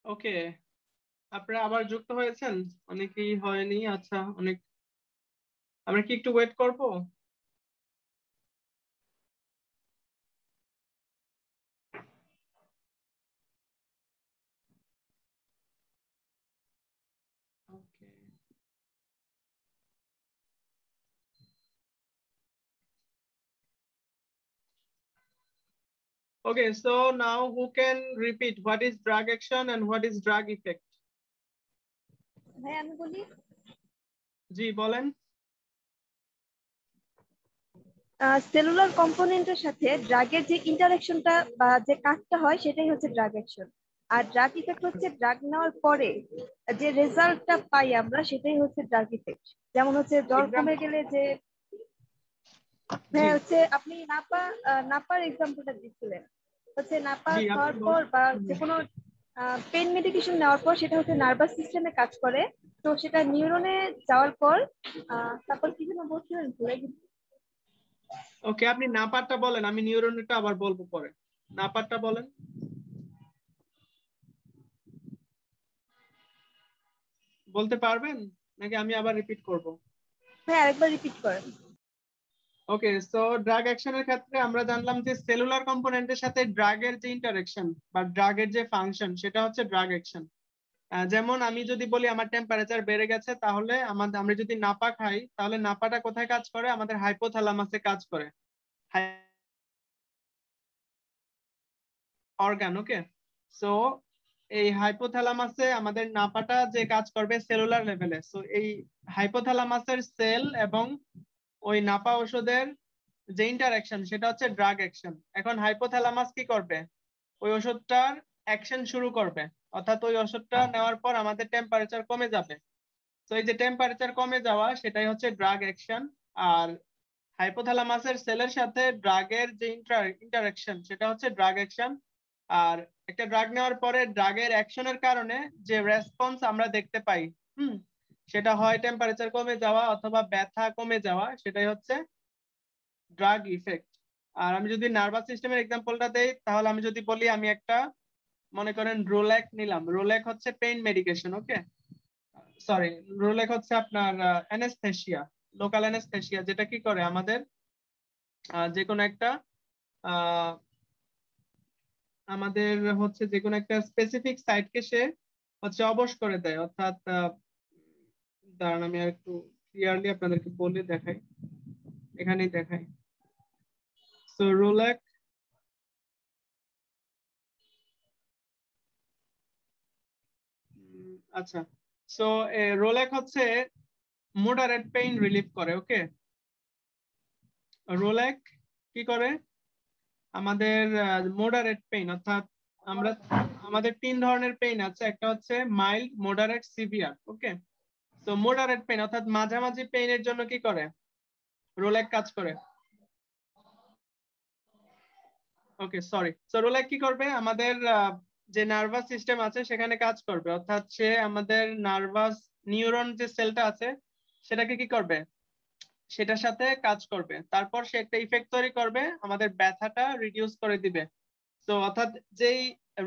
ওকে, আপনারা আবার যুক্ত হয়েছেন? অনেকেই হয়নি। আচ্ছা, আমরা কি একটু ওয়েট করব? ওকে, okay, so now who can repeat what is drug action and what is drug effect? ভাই আমি বলি, জি বলেন। সেলুলার কম্পোনেন্টের সাথে ড্রাগের যে ইন্টারাকশনটা বা যে কাজটা হয় সেটাই হচ্ছে ড্রাগ অ্যাকশন। আর ড্রাগ ইফেক্ট হচ্ছে ড্রাগ নেওয়ার পরে যে রেজাল্টটা পাই আমরা সেটাই হচ্ছে ড্রাগ ইফেক্ট। যেমন হচ্ছে জ্বর কমে গেলে যে হ্যাঁ হচ্ছে আপনি নাপার এক্সাম্পলটা দিচ্ছিলেন, হচ্ছে নাপা জি আপনি খাওয়ার পর বলেন। বা যে কোনো পেন মেডিকেশন নেওয়ার পর সেটা হচ্ছে নার্ভাস সিস্টেমে কাজ করে। তো সেটা নিউরনে যাওয়ার পর তারপর কি যেন বলছিলেন ভুলে গেছি। ওকে, আপনি নাপারটা বলেন, আমি নিউরনটা আবার বলবো পরে। নাপারটা বলেন। বলতে পারবেন নাকি আমি আবার রিপিট করব? হ্যাঁ আরেকবার রিপিট করেন। ওকে, সো ড্রাগ অ্যাকশনের ক্ষেত্রে আমরা জানলাম যে সেলুলার কম্পোনেন্টের সাথে ড্রাগের যে ইন্টারঅ্যাকশন বা ড্রাগের যে ফাংশন সেটা হচ্ছে ড্রাগ অ্যাকশন। যেমন আমি যদি বলি আমার টেম্পারেচার বেড়ে গেছে, তাহলে আমরা যদি নাপা খাই তাহলে নাপাটা কোথায় কাজ করে? আমাদের হাইপোথ্যালামাসে কাজ করে, অর্গান। ওকে, সো এই হাইপোথ্যালামাসে আমাদের নাপাটা যে কাজ করবে সেলুলার লেভেলে। সো এই হাইপোথ্যালামাসের সেল এবং ওই নাপা ওষুধের যে ইন্টারঅ্যাকশন সেটা হচ্ছে ড্রাগ অ্যাকশন। এখন হাইপোথ্যালামাস কি করবে? ওই ওষুধটার অ্যাকশন শুরু করবে, অর্থাৎ ওই ওষুধটা নেওয়ার পর আমাদের টেম্পারেচার কমে যাবে। তো এই যে টেম্পারেচার কমে যাওয়া সেটাই হচ্ছে ড্রাগ অ্যাকশন। আর হাইপোথ্যালামাসের সেলের সাথে ড্রাগের যে ইন্টারঅ্যাকশন সেটা হচ্ছে ড্রাগ অ্যাকশন। আর একটা ড্রাগ নেওয়ার পরে ড্রাগের অ্যাকশনের কারণে যে রেসপন্স আমরা দেখতে পাই, সেটা হয় টেম্পারেচার কমে যাওয়া অথবা ব্যথা কমে যাওয়া, সেটাই হচ্ছে ড্রাগ ইফেক্ট। আর আমি যদি নার্ভাস সিস্টেমের এক্সাম্পলটা দেই, তাহলে আমি যদি বলি আমি একটা, মনে করেন রোলেক নিলাম। রোলেক হচ্ছে পেইন মেডিকেশন। ওকে, সরি, রোলেক হচ্ছে আপনার অ্যানেস্থেসিয়া, লোকাল অ্যানেস্থেসিয়া, যেটা কি করে আমাদের যে কোনো একটা আহ, আমাদের হচ্ছে যে কোনো একটা স্পেসিফিক সাইটকে সে হচ্ছে অবশ করে দেয়। অর্থাৎ দাঁড়ান আমি আর একটু ক্লিয়ারলি আপনাদেরকে বলে দেখাই, এখানেই দেখাই। সো রোলেক, আচ্ছা, সো রোলেক হচ্ছে মোডারেট পেইন রিলিফ করে। ওকে, রোলেক কি করে? আমাদের মোডারেট পেইন, অর্থাৎ আমরা আমাদের তিন ধরনের পেইন আছে, একটা হচ্ছে মাইল্ড, মোডারেট, সিভিয়ার। ওকে, তো মোডারেট পেইন অর্থাৎ মাঝামাঝি পেইনের জন্য কি করে? রোলেক কাজ করে। ওকে, সরি, সো রোলেক কি করবে? আমাদের যে নার্ভাস সিস্টেম আছে সেখানে কাজ করবে, অর্থাৎ সে আমাদের নার্ভাস নিউরন যে সেলটা আছে সেটাকে কি করবে? সেটার সাথে কাজ করবে, তারপর সে একটা ইফেক্ট তৈরি করবে, আমাদের ব্যথাটা রিডিউস করে দিবে। তো অর্থাৎ যেই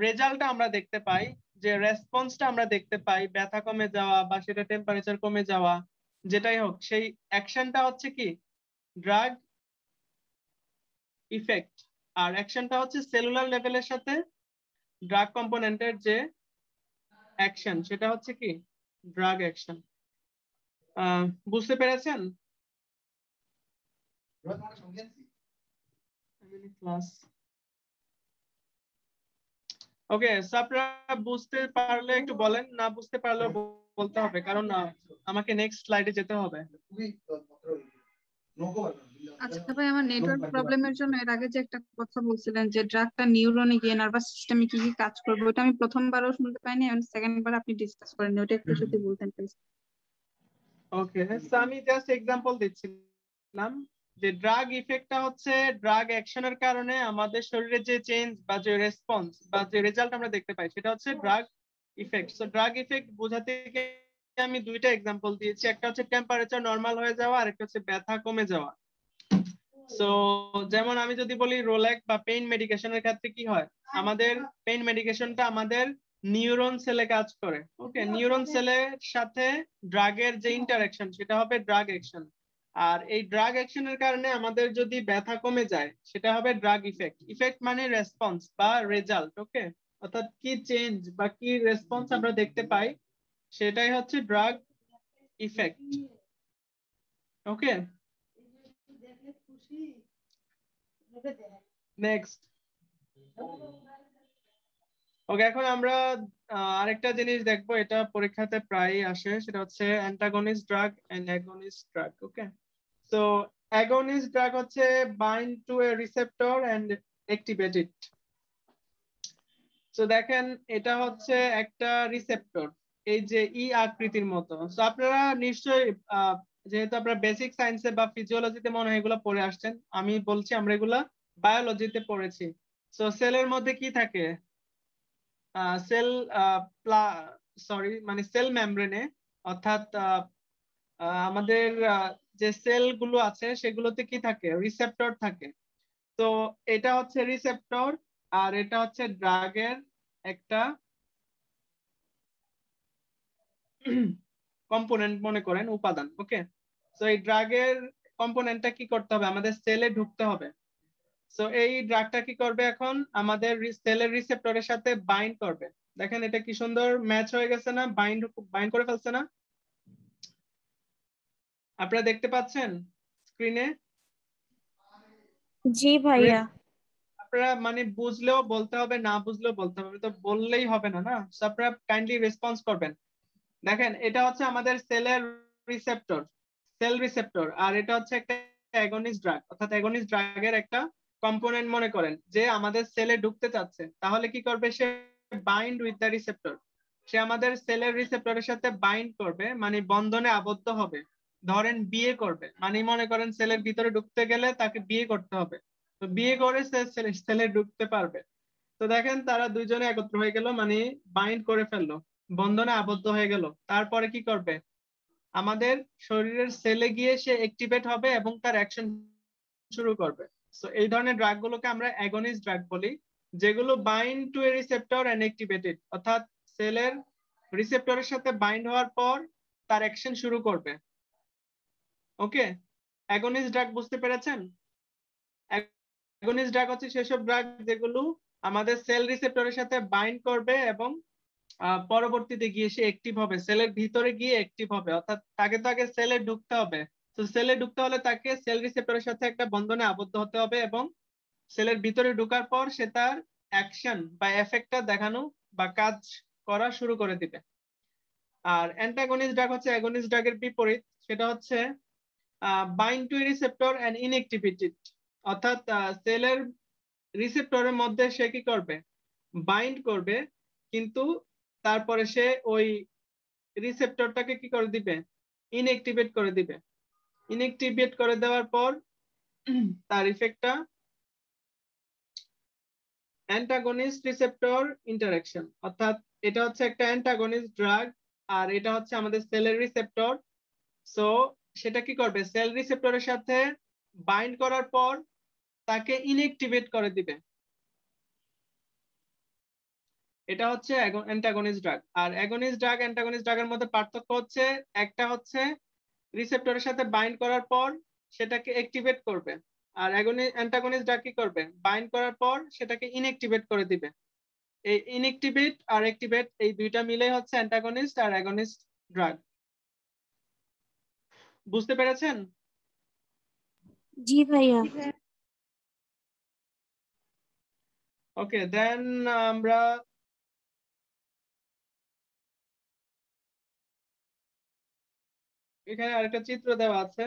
রেজাল্টটা আমরা দেখতে পাই, যে রেসপন্সটা আমরা দেখতে পাই, ব্যথা কমে যাওয়া বা সেটা টেম্পারেচার কমে যাওয়া, যেটাই হোক, সেই অ্যাকশনটা হচ্ছে কি? Drug effect. আর অ্যাকশনটা হচ্ছে সেলুলার লেভেলের সাথে ড্রাগ কম্পোনেন্টের যে অ্যাকশন সেটা হচ্ছে কি? Drug action. বুঝতে পেরেছেন? ক্লাস, ওকে, সো আপনারা বুঝতে পারলে একটু বলেন, না বুঝতে পারলে বলতে হবে, কারণ আমাকে নেক্সট স্লাইডে যেতে হবে। আচ্ছা ভাই, আমার নেটওয়ার্ক প্রবলেমের জন্য এর আগে যে একটা কথা বলছিলেন যে ড্রাগটা নিউরনে গিয়ে নার্ভাস সিস্টেমে কি কি কাজ করবে, ওটা আমি প্রথমবারও শুনতে পাইনি, এবং সেকেন্ড বার আপনি ডিসকাস করেন, ওটা একটু যদি বলতেন প্লিজ। ওকে, সো আমি জাস্ট এক্সাম্পল দিচ্ছিলাম যে ড্রাগ ইফেক্টটা হচ্ছে ড্রাগ অ্যাকশনের কারণে আমাদের শরীরে যে চেঞ্জ বা যে রেসপন্স বা যে রেজাল্ট আমরা দেখতে পাই সেটা হচ্ছে drug effect. So drug effect বোঝাতে গিয়ে আমি দুইটা এক্সাম্পল দিয়েছি, একটা হচ্ছে টেম্পারেচার নরমাল হয়ে যাওয়া আর একটা হচ্ছে ব্যথা কমে যাওয়া। সো যেমন আমি যদি বলি রোলেক্স বা পেইন মেডিকেশনের ক্ষেত্রে কি হয়, আমাদের পেইন মেডিকেশনটা আমাদের নিউরন সেলে কাজ করে। ওকে, নিউরন সেলের সাথে ড্রাগের যে ইন্টারঅ্যাকশন সেটা হবে ড্রাগ অ্যাকশন, আর এই ড্রাগ অ্যাকশনের কারণে আমাদের যদি ব্যথা কমে যায় সেটা হবে ড্রাগ ইফেক্ট। ইফেক্ট মানে রেসপন্স বা রেজাল্ট। ওকে, অর্থাৎ কি চেঞ্জ বা কি রেসপন্স আমরা দেখতে পাই সেটাই হচ্ছে ড্রাগ ইফেক্ট। ওকে, নেক্সট। ওকে, এখন আমরা আরেকটা জিনিস দেখবো, এটা পরীক্ষাতে প্রায় আসে, সেটা হচ্ছে antagonist drug and agonist drug. Okay, so agonist drug হচ্ছে bind to a receptor and activate it. So দেখেন এটা হচ্ছে একটা রিসেপ্টর, এই যে ই আকৃতির মতো। সো আপনারা নিশ্চয়ই যেহেতু আপনারা বেসিক সায়েন্সে বা ফিজিওলজিতে মনে হয় এগুলো পড়ে আসছেন, আমি বলছি আমরা এগুলা বায়োলজিতে পড়েছি। সো সেলের মধ্যে কি থাকে, সেল মানে সেল মেমব্রেনে, অর্থাৎ আমাদের যে সেল গুলো আছে সেগুলোতে কি থাকে, রিসেপ্টর থাকে। তো এটা হচ্ছে রিসেপ্টর আর এটা হচ্ছে ড্রাগের একটা কম্পোনেন্ট মনে করেন, উপাদান। ওকে, তো এই ড্রাগের কম্পোনেন্টটা কি করতে হবে, আমাদের সেলে ঢুকতে হবে। সো এই ড্রাগটা কি করবে, এখন আমাদের সেলের রিসেপ্টরের সাথে বাইন্ড করবে। দেখেন এটা কি সুন্দর ম্যাচ হয়ে গেছে না, বাইন্ড বাইন্ড করে ফেলছে না, আপনারা দেখতে পাচ্ছেন স্ক্রিনে? জি ভাইয়া। আপনারা মানে বুঝলেও বলতে হবে, না বুঝলেও বলতে হবে, তো বললেই হবে না না। So আপনারা কাইন্ডলি রেসপন্স করবেন। দেখেন এটা হচ্ছে আমাদের সেলের রিসেপ্টর, সেল রিসেপ্টর, আর এটা হচ্ছে একটা অ্যাগনিস্ট ড্রাগ, অর্থাৎ অ্যাগনিস্ট ড্রাগের একটা কম্পোনেন্ট মনে করেন, যে আমাদের সেলে ঢুকতে চাচ্ছে। তাহলে কি করবে, সে বাইন্ড উইথ দ্য রিসেপ্টর, সে আমাদের সেলের রিসেপ্টরের সাথে বাইন্ড করবে, মানে বন্ধনে আবদ্ধ হবে। ধরেন বিয়ে করবে, মানে মনে করেন সেলের ভিতরে ঢুকতে গেলে তাকে বিয়ে করতে হবে, তো বিয়ে করে সে সেলে ঢুকতে পারবে। তো দেখেন তারা দুইজনে একত্র হয়ে গেল, মানে বাইন্ড করে ফেললো, বন্ধনে আবদ্ধ হয়ে গেল। তারপরে কি করবে, আমাদের শরীরের সেলে গিয়ে সে অ্যাক্টিভেট হবে এবং তার অ্যাকশন শুরু করবে। সো এই ধরনের ড্রাগ গুলোকে আমরা অ্যাগনিস্ট ড্রাগ বলি, যেগুলো bind to a receptor and activated, অর্থাৎ সেলের রিসেপ্টরের সাথে বাইন্ড হওয়ার পর তার অ্যাকশন শুরু করবে। ওকে, অ্যাগনিস্ট ড্রাগ বুঝতে পেরেছেন? অ্যাগনিস্ট ড্রাগ হচ্ছে সেসব ড্রাগ যেগুলো আমাদের সেল রিসেপ্টরের সাথে বাইন্ড করবে এবং পরবর্তীতে গিয়ে সে অ্যাক্টিভ হবে, সেলের ভিতরে গিয়ে অ্যাক্টিভ হবে। অর্থাৎ তাকে তো আগে সেলে ঢুকতে হবে, তো সেলে ঢুকতে হলে তাকে সেল রিসেপ্টরের সাথে একটা বন্ধনে আবদ্ধ হতে হবে এবং সেলের ভিতরে ঢোকার পর সে তার অ্যাকশন বা এফেক্টটা দেখানো বা কাজ করা শুরু করে দিবে। আর অ্যান্টাগনিস্ট ড্রাগ হচ্ছে অ্যাগনিস্ট ড্রাগের বিপরীত, সেটা হচ্ছে bind to receptor and inactivated, অর্থাৎ সেলের রিসেপ্টরের মধ্যে সে কি করবে, বাইন্ড করবে, কিন্তু তারপরে সে ওই রিসেপ্টরটাকে কি করে দিবে, ইনঅ্যাক্টিভেট করে দিবে। ইনঅ্যাক্টিভেট করে দেওয়ার পর তার ইফেক্টটা অ্যান্টাগনিস্ট রিসেপ্টর ইন্টারঅ্যাকশন, অর্থাৎ এটা হচ্ছে একটা অ্যান্টাগনিস্ট ড্রাগ আর এটা হচ্ছে আমাদের সেলের রিসেপ্টর। সো সেটা কি করবে, সেল রিসেপ্টরের সাথে বাইন্ড করার পর তাকে ইনঅ্যাক্টিভেট করে দিবে। এটা হচ্ছে অ্যান্টাগনিস্ট ড্রাগ। আর অ্যাগনিস্ট ড্রাগ অ্যান্টাগনিস্ট ড্রাগের মধ্যে পার্থক্য হচ্ছে, একটা হচ্ছে রিসেপ্টরের সাথে বাইন্ড করার পর সেটাকে অ্যাক্টিভেট করবে, আর অ্যান্টাগনিস্ট ড্রাগ কি করবে, বাইন্ড করার পর সেটাকে ইনঅ্যাক্টিভেট করে দিবে। এই ইনঅ্যাক্টিভেট আর অ্যাক্টিভেট এই দুইটা মিলে হচ্ছে অ্যান্টাগনিস্ট আর অ্যাগনিস্ট ড্রাগ। বুঝতে পেরেছেন? জি ভাইয়া। ওকে, দেন আমরা এখানে আরেকটা চিত্র দেওয়া আছে,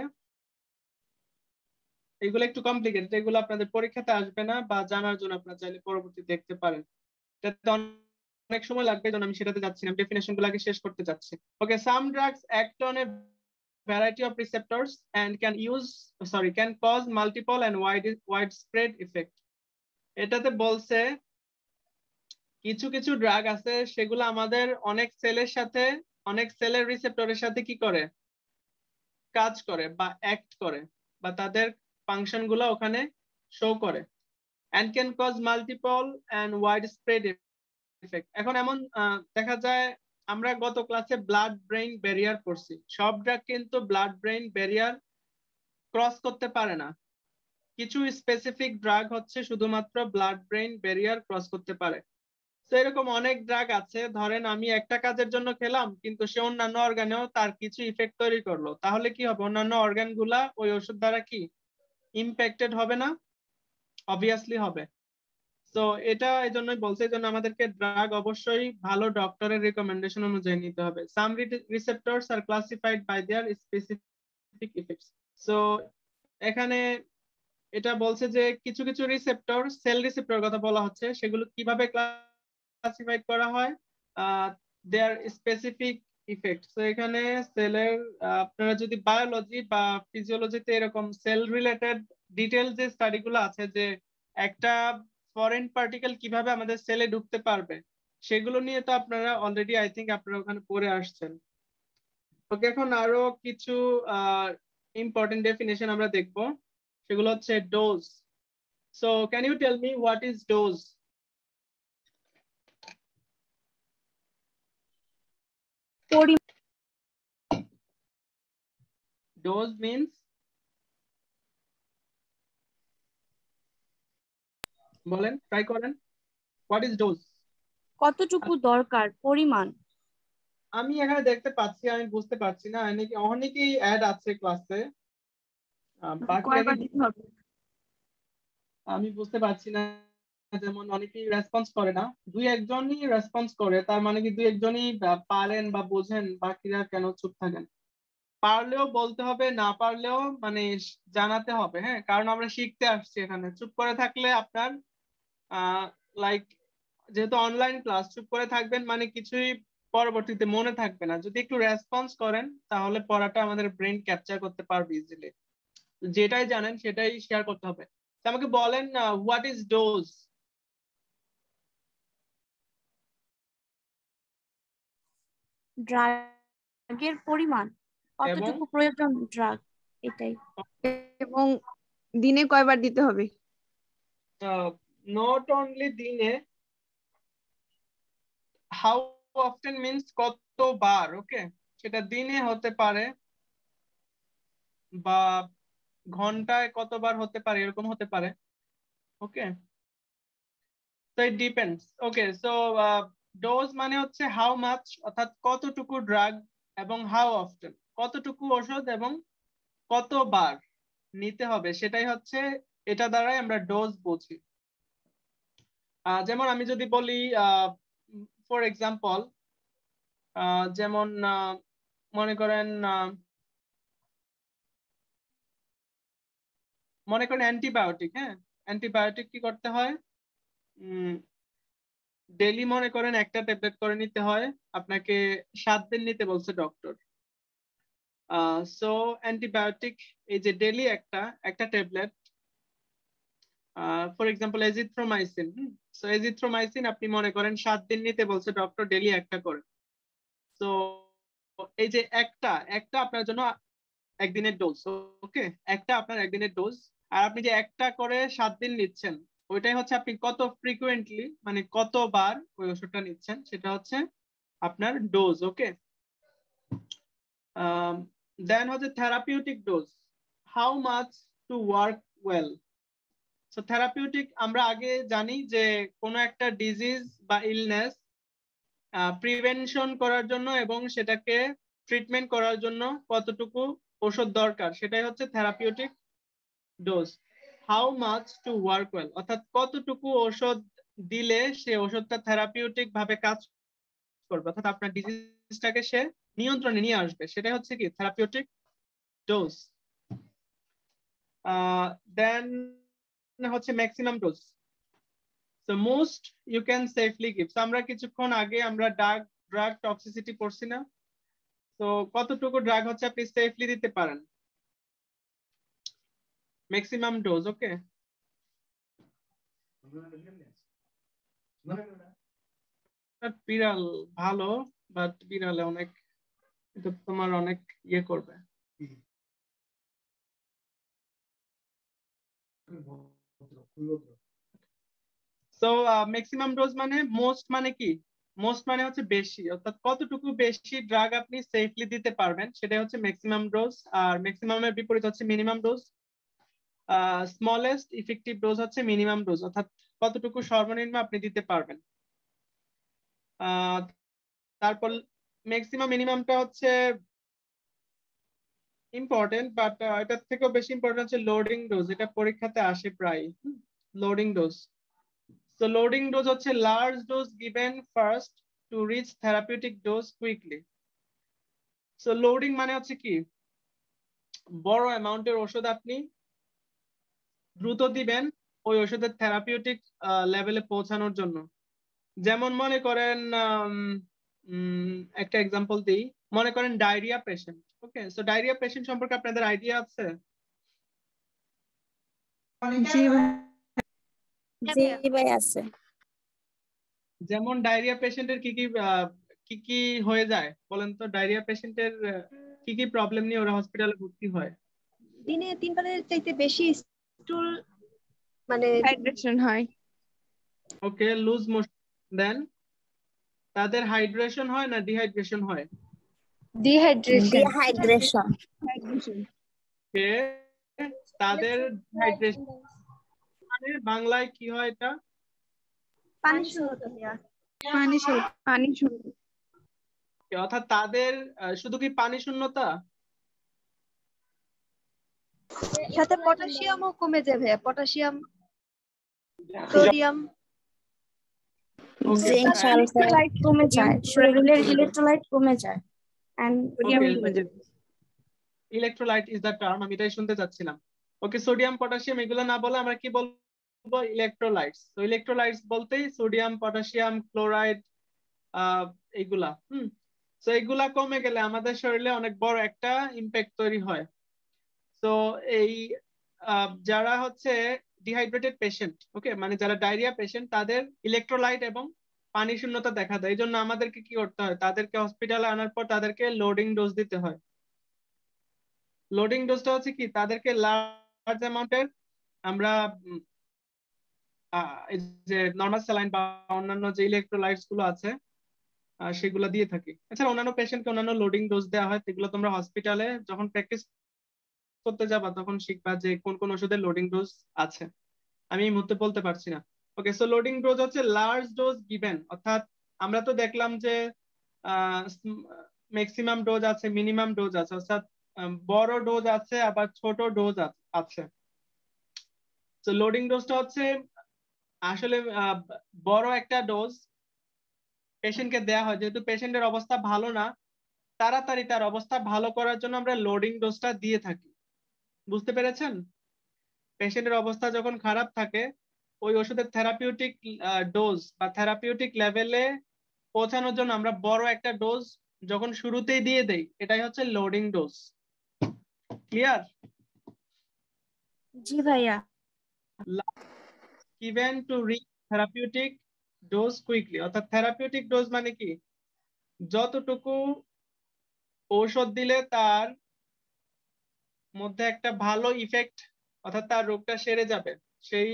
এগুলো একটু কমপ্লিকেটেড, এগুলো আপনাদের পরীক্ষাতে আসবে না বা জানার জন্য আপনারা চাইলে পরবর্তী দেখতে পারেন। এটাতে অনেক সময় লাগবে, যেন আমি সেটাতে যাচ্ছি না, ডেফিনেশন গুলো আগে শেষ করতে যাচ্ছি। Okay, some drugs act on a variety of receptors and can cause multiple and widespread effect. এটাতে বলছে কিছু কিছু ড্রাগ আছে সেগুলো আমাদের অনেক সেলের রিসেপ্টরের সাথে কি করে, কাজ করে বা অ্যাক্ট করে বা তাদের ফাংশন গুলো ওখানে শো করে। and can cause multiple and widespread effect. এখন এমন দেখা যায়, আমরা গত ক্লাসে ব্লাড ব্রেইন ব্যারিয়ার পড়ছি, সব ড্রাগ কিন্তু ব্লাড ব্রেইন ব্যারিয়ার ক্রস করতে পারে না। কিছু স্পেসিফিক ড্রাগ হচ্ছে শুধুমাত্র ব্লাড ব্রেইন ব্যারিয়ার ক্রস করতে পারে। তো এরকম অনেক ড্রাগ আছে, ধরেন আমি একটা কাজের জন্য খেলাম কিন্তু সে অন্যান্য অর্গানেও তার কিছু ইফেক্ট তৈরি করলো, তাহলে কি হবে, অন্যান্য অর্গান গুলা ওই ওষুধ দ্বারা কি ইম্প্যাক্টেড হবে না? অবভিয়াসলি হবে। তো এটা এই জন্যই বলছে, এই জন্য আমাদেরকে ড্রাগ অবশ্যই ভালো ডক্টরের রিকমেন্ডেশন অনুযায়ী নিতে হবে। Some receptors are classified by their specific effects. So এখানে এটা বলছে যে কিছু কিছু রিসেপ্টর, সেল রিসেপ্টর কথা বলা হচ্ছে, সেগুলো কিভাবে ক্লাসিফাইড করা হয়, দেয়ার স্পেসিফিক ইফেক্ট। তো এখানে সেলের, আপনারা যদি বায়োলজি বা ফিজিওলজিতে এরকম সেল রিলেটেড ডিটেইলস যে স্টাডি গুলো আছে, যে একটা ফরেন পার্টিকেল কিভাবে আমাদের সেলে ঢুকতে পারবে, সেগুলো নিয়ে তো আপনারা অলরেডি আই থিঙ্ক আপনারা ওখানে পড়ে আসছেন। ওকে, এখন আরো কিছু ইম্পর্টেন্ট ডেফিনেশন আমরা দেখবো, সেগুলো হচ্ছে dose. So can you tell me what is dose? Dose means, বলেন, ট্রাই করেন, হোয়াট ইজ ডোজ? কতটুকু দরকার, পরিমাণ। আমি এখানে দেখতে পাচ্ছি, আমি বুঝতে পারছি না, অনেকেই অ্যাড আছে ক্লাসে, বাকিরা কয়বার দিতে হবে? আমি বুঝতে পারছি না। যেমন অনেকেই রেসপন্স করে না, দুই একজনই রেসপন্স করে, তার মানে কি দুই একজনই পারেন বা বোঝেন, বাকিরা কেন চুপ থাকেন? পারলেও বলতে হবে, না পারলেও মানে জানাতে হবে, হ্যাঁ, কারণ আমরা শিখতে আসছি এখানে। চুপ করে থাকলে আপনার লাইক, যেহেতু অনলাইন ক্লাস, চুপ করে থাকবেন মানে কিছুই পরবর্তীতে মনে থাকবে না। যদি একটু রেসপন্স করেন তাহলে পড়াটা আমাদের ব্রেন ক্যাপচার করতে পারবে ইজিলি। যেটাই জানেন সেটাই শেয়ার করতে হবে। তো আমাকে বলেন, হোয়াট ইজ ডোজ? ড্রাগের পরিমাণ, এবং কতটুকু প্রয়োজন ড্রাগ, এটাই। এবং দিনে কয়বার দিতে হবে? নট অনলি দিনে, হাউ অফটেন মিন্স কতবার। ওকে, সেটা দিনে হতে পারে বা ঘন্টায় কতবার হতে পারে, এরকম হতে পারে। ওকে, তো it depends. Okay, so dose মানে হচ্ছে হাউ মাচ, অর্থাৎ কতটুকু ড্রাগ, এবং হাউ অফটেন কতটুকু ওষুধ এবং কতবার নিতে হবে, সেটাই হচ্ছে, এটা দ্বারাই আমরা ডোজ বুঝি। যেমন আমি যদি বলি, ফর এক্সাম্পল, যেমন মনে করেন অ্যান্টিবায়োটিক, হ্যাঁ, অ্যান্টিবায়োটিক কি করতে হয়, ডেইলি মনে করেন একটা ট্যাবলেট করে নিতে হয়, আপনাকে 7 দিন নিতে বলছে ডক্টর। সো অ্যান্টিবায়োটিক, এই যে ডেইলি একটা একটা tablet, for example azithromycin. So azithromycin আপনি মনে করেন 7 দিন নিতে বলছে ডক্টর, ডেইলি একটা করে। তো এই যে একটা একটা আপনার জন্য একদিনের ডোজ। ওকে, একটা আপনার একদিনের ডোজ। আর আপনি যে একটা করে 7 দিন নিচ্ছেন, ওইটাই হচ্ছে আপনি কত ফ্রিকুয়েন্টলি, মানে কতবার ওই ওষুধটা নিচ্ছেন, সেটা হচ্ছে আপনার ডোজ। ওকে, দেন হচ্ছে therapeutic dose, how much to work well. So therapeutic, আমরা আগে জানি যে কোনো একটা ডিজিজ বা ইলনেস প্রিভেনশন করার জন্য এবং সেটাকে ট্রিটমেন্ট করার জন্য কতটুকু ওষুধ দরকার, সেটাই হচ্ছে therapeutic dose. How much to work well, অর্থাৎ কতটুকু ওষুধ দিলে সে ওষুধটা থেরাপিউটিক ভাবে কাজ করবে, অর্থাৎ আপনার ডিজিজটাকে সে নিয়ন্ত্রণে নিয়ে আসবে, সেটাই হচ্ছে কি থেরাপিউটিক ডোজ। দেন হচ্ছে maximum dose. So most you can safely give. আমরা কিছুক্ষণ আগে আমরা ড্রাগ টক্সিসিটি পড়ছি না? তো কতটুকু ড্রাগ হচ্ছে আপনি সেফলি দিতে পারেন? Maximum dose. ওকে, বিড়াল ভালো, বাট বিড়ালে অনেক, এটা তোমার অনেক ইয়ে করবে। সো ম্যাক্সিমাম ডোজ মানে মোস্ট মানে কি? মোস্ট মানে হচ্ছে বেশি, অর্থাৎ কতটুকু বেশি ড্রাগ আপনি সেফলি দিতে পারবেন সেটাই হচ্ছে ম্যাক্সিমাম ডোজ। আর ম্যাক্সিমামের বিপরীত হচ্ছে minimum dose. Smallest effective dose হচ্ছে মিনিমাম ডোজ, অর্থাৎ কতটুকু সর্বনিম্ন আপনি দিতে পারবেন। তারপর ম্যাক্সিমাম মিনিমামটা হচ্ছে ইম্পর্টেন্ট, বাট এটার থেকেও বেশি ইম্পর্টেন্ট হচ্ছে লোডিং ডোজ। এটা পরীক্ষাতে আসে প্রায়, loading dose. So loading dose হচ্ছে large dose given first to reach therapeutic dose quickly. So loading মানে হচ্ছে কি, বড় অ্যামাউন্টের ওষুধ আপনি দ্রুত দিবেন ওই ওষুধের থেরাপিউটিক লেভেলে পৌঁছানোর জন্য। যেমন মনে করেন একটা এক্সাম্পল দিই, মনে করেন ডায়রিয়া পেশেন্ট। ওকে, সো ডায়রিয়া পেশেন্ট সম্পর্কে আপনাদের আইডিয়া আছে? জি ভাই আছে। যেমন ডায়রিয়া পেশেন্টের কি কি হয়ে যায় বলেন তো? ডায়রিয়া পেশেন্টের কি কি প্রবলেম নিয়ে ওরা হসপিটালে ভর্তি হয়? দিনে 3 বারের চাইতে বেশি স্টুল মানে হাইড্রেশন হয়। ওকে, লুজ মোশন। দেন তাদের হাইড্রেশন হয় না ডিহাইড্রেশন হয়? ডিহাইড্রেশন। ওকে, তাদের ডিহাইড্রেশন মানে বাংলায় কি হয় এটা? পানি শূন্যতা হওয়া। পানি শূন্য। অর্থাৎ তাদের শুধু কি পানি শূন্যতা? সাথে পটাশিয়ামও কমে যায় ভাইয়া, পটাশিয়াম, সোডিয়াম, জিঙ্ক সালফাইড কমে যায়, শরীরের ইলেক্ট্রোলাইট কমে যায়। ইলেকট্রোলাইট ইজ দ্য টার্ম, আমি এটাই শুনতে চাচ্ছিলাম। ওকে, সোডিয়াম পটাশিয়াম এগুলো না বলে আমরা কি বলবো? ইলেকট্রোলাইটস। তো ইলেকট্রোলাইটস বলতেই সোডিয়াম, পটাশিয়াম, ক্লোরাইড, এইগুলা। তো এইগুলা কমে গেলে আমাদের শরীরে অনেক বড় একটা ইম্প্যাক্ট তৈরি হয়। তো এই যারা হচ্ছে ডিহাইড্রেটেড পেশেন্ট, ওকে, মানে যারা ডায়রিয়া পেশেন্ট, তাদের ইলেকট্রোলাইট এবং পানি শূন্যতা দেখা দেয়। এই জন্য আমাদেরকে কি করতে হয়? তাদেরকে হসপিটালে আনার পর তাদেরকে লোডিং ডোজ দিতে হয়। লোডিং ডোজটা হচ্ছে কি, তাদেরকে লার্জ অ্যামাউন্টের আমরা এই যে নরমাল স্যালাইন বা অন্যান্য যে ইলেকট্রোলাইটস গুলো আছে সেগুলো দিয়ে থাকি। এছাড়া অন্যান্য পেশেন্টকে অন্যান্য লোডিং ডোজ দেওয়া হয়, সেগুলো তোমরা হসপিটালে যখন প্র্যাকটিস করতে যাবা তখন শিখবা যে কোন কোন ওষুধের লোডিং ডোজ আছে। আমি এই মুহূর্তে বলতে পারছি না। ওকে, সো লোডিং ডোজ হচ্ছে লার্জ ডোজ গিভেন, অর্থাৎ আমরা তো দেখলাম যে ম্যাক্সিমাম ডোজ আছে, মিনিমাম ডোজ আছে, অর্থাৎ বড় ডোজ আছে আবার ছোট ডোজ আছে। তো লোডিং ডোজটা হচ্ছে আসলে বড় একটা ডোজ পেশেন্টকে দেওয়া হয়, যেহেতু পেশেন্টের অবস্থা ভালো না, তাড়াতাড়ি তার অবস্থা ভালো করার জন্য আমরা লোডিং ডোজটা দিয়ে থাকি। বুঝতে পেরেছেন? পেশেন্টের অবস্থা যখন খারাপ থাকে ওই ওষুধের থেরাপিউটিক ডোজ বা থেরাপিউটিক লেভেলে পৌঁছানোর জন্য আমরা বড় একটা ডোজ যখন শুরুতেই দিয়ে দেই, এটাই হচ্ছে লোডিং ডোজ। ক্লিয়ার? জি ভাইয়া। given to reach therapeutic dose quickly, অর্থাৎ থেরাপিউটিক ডোজ মানে কি, যতটুকু ঔষধ দিলে তার মধ্যে একটা ভালো ইফেক্ট, অর্থাৎ তার রোগটা সেরে যাবে, সেই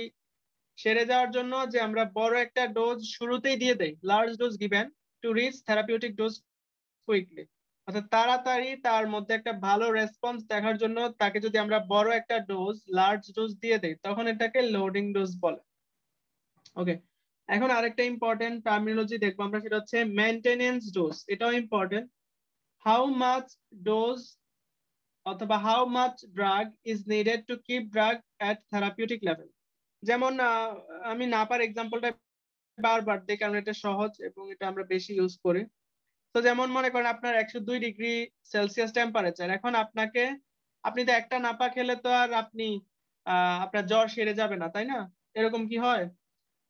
সেরে যাওয়ার জন্য যে আমরা বড় একটা ডোজ শুরুতেই দিয়ে দেই, large dose given to reach therapeutic dose quickly, অর্থাৎ তাড়াতাড়ি তার মধ্যে একটা ভালো রেসপন্স দেখার জন্য তাকে যদি আমরা বড় একটা ডোজ, লার্জ ডোজ দিয়ে দেই, তখন এটাকে লোডিং ডোজ বলে। ওকে, এখন আরেকটা ইম্পর্টেন্ট টার্মিনোলজি দেখবো আমরা, সেটা হচ্ছে মেইনটেনেন্স ডোজ। এটাও ইম্পর্টেন্ট। হাউ মাচ ডোজ অথবা how much drug is needed to keep drug at therapeutic level. যেমন আমি নাপার এক্সাম্পলটা বারবার দিই কারণ এটা সহজ এবং এটা আমরা বেশি ইউজ করি। তো যেমন মনে করেন আপনার 102 ডিগ্রি সেলসিয়াস টেম্পারেচার, এখন আপনি তো একটা নাপা খেলে তো আর আপনার জ্বর সেরে যাবে না, তাই না? এরকম কি হয়?